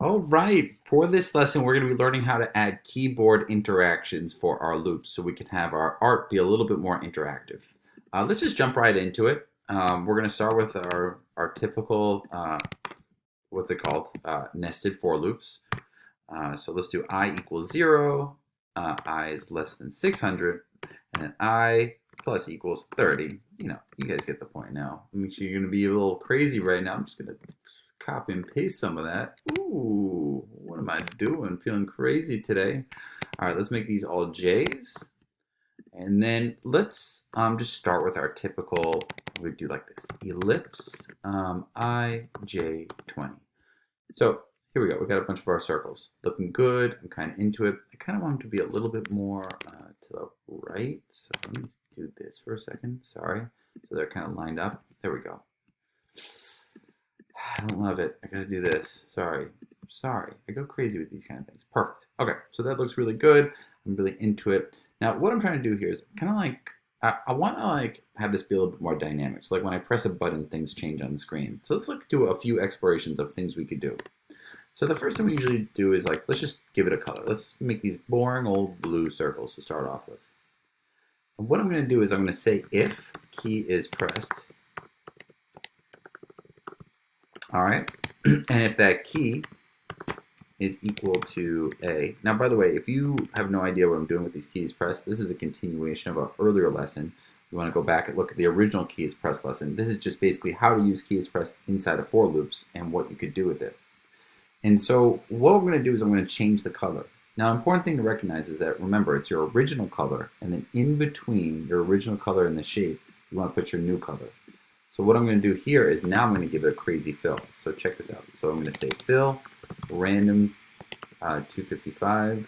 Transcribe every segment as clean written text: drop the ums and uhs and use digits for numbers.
All right, for this lesson, we're going to be learning how to add keyboard interactions for our loops so we can have our art be a little bit more interactive. Let's just jump right into it. We're going to start with our typical, what's it called, nested for loops. So let's do I equals 0, I is less than 600, and then I plus equals 30. You guys get the point now. Make sure you're going to be a little crazy right now. I'm just going to copy and paste some of that. Ooh, what am I doing? Feeling crazy today. All right, let's make these all J's. And then let's just start with our typical, we do like this, ellipse I, J, 20. So here we go. We got a bunch of our circles. Looking good. I'm kind of into it. I kind of want them to be a little bit more to the right. So let me do this for a second. Sorry. So they're kind of lined up. There we go. I don't love it. I gotta do this. Sorry. I go crazy with these kind of things. Perfect. Okay, so that looks really good. I'm really into it. Now, what I'm trying to do here is kind of like, I want to like have this be a little bit more dynamic. So like when I press a button, things change on the screen. So let's like do a few explorations of things we could do. So the first thing we usually do is like, let's just give it a color. Let's make these boring old blue circles to start off with. And what I'm going to do is I'm going to say if key is pressed. All right, and if that key is equal to A. Now, by the way, if you have no idea what I'm doing with these keys pressed, this is a continuation of our earlier lesson. You want to go back and look at the original keys pressed lesson. This is just basically how to use keys pressed inside of for loops and what you could do with it. And so what we're going to do is I'm going to change the color. Now, an important thing to recognize is that, remember, it's your original color, and then in between your original color and the shape, you want to put your new color. So what I'm going to do here is now I'm going to give it a crazy fill. So check this out. So I'm going to say fill, random 255,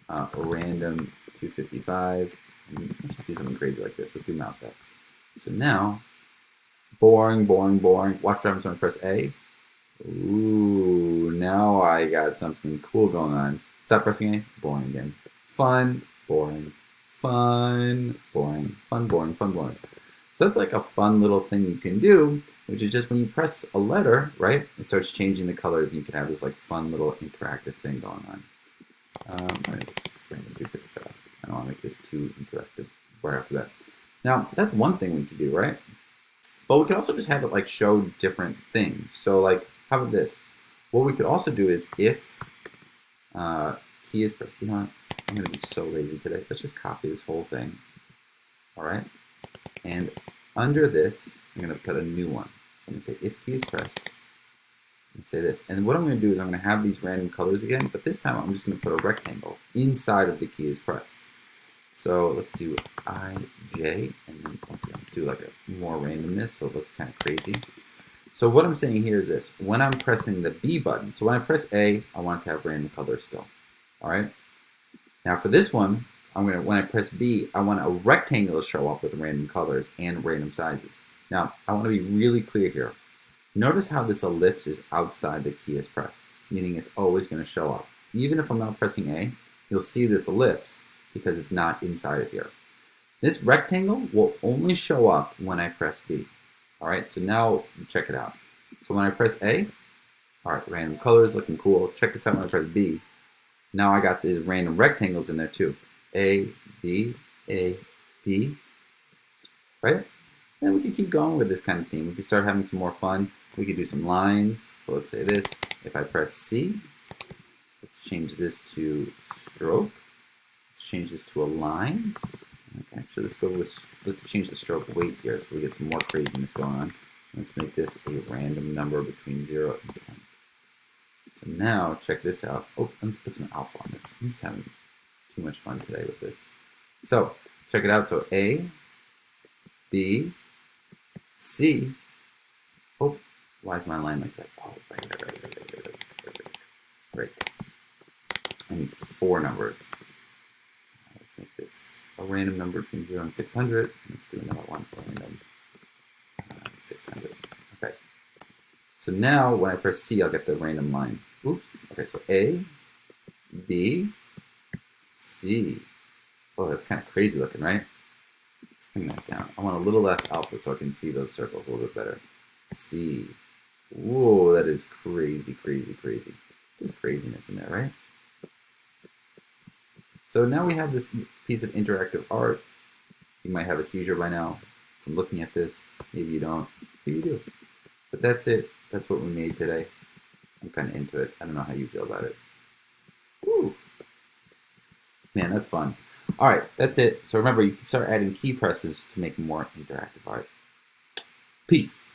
random 255. Let's just do something crazy like this. Let's do mouse X. So now, boring. Watch what happens when I press A. Ooh, now I got something cool going on. Stop pressing A. Boring again. Fun, boring. Fun, boring. Fun, boring. Fun, boring. So that's like a fun little thing you can do, which is just when you press a letter, right, it starts changing the colors, and you can have this like fun little interactive thing going on. I don't want to make this too interactive right after that. Now, that's one thing we could do, right? But we could also just have it like show different things. So like, how about this? What we could also do is if key is pressed, you know what? I'm going to be so lazy today. Let's just copy this whole thing. All right. And under this, I'm going to put a new one. So I'm going to say if key is pressed, and say this. And what I'm going to do is I'm going to have these random colors again, but this time I'm just going to put a rectangle inside of the key is pressed. So let's do I, J, and then once again, let's do like a more randomness, so it looks kind of crazy. So what I'm saying here is this. When I'm pressing the B button, so when I press A, I want it to have random colors still. All right. Now for this one, when I press B, I want a rectangle to show up with random colors and random sizes. Now, I want to be really clear here. Notice how this ellipse is outside the key is pressed, meaning it's always going to show up. Even if I'm not pressing A, you'll see this ellipse because it's not inside of here. This rectangle will only show up when I press B. All right, so now check it out. So when I press A, all right, random colors looking cool. Check this out when I press B. Now I got these random rectangles in there too. A, B, right? And we can keep going with this kind of theme. We can start having some more fun. We could do some lines. So let's say this. If I press C, let's change this to stroke. Let's change this to a line. Okay, actually, let's change the stroke weight here so we get some more craziness going on. Let's make this a random number between 0 and 10. So now, check this out. Oh, let's put some alpha on this. I'm just having too much fun today with this. So, check it out. So, A, B, C. Oh, why is my line like that? Oh, right. I need 4 numbers. Let's make this a random number between 0 and 600. Let's do another one for random 600. Okay. So now, when I press C, I'll get the random line. Oops. Okay, so A, B, C. Oh, that's kind of crazy looking, right? Let's bring that down. I want a little less alpha so I can see those circles a little bit better. C, Whoa, that is crazy, crazy, crazy. There's craziness in there, right? So now we have this piece of interactive art. You might have a seizure by now from looking at this. Maybe you don't. Maybe you do. But that's it. That's what we made today. I'm kind of into it. I don't know how you feel about it. Woo. Man, that's fun. All right, that's it. So remember, you can start adding key presses to make more interactive art. Peace.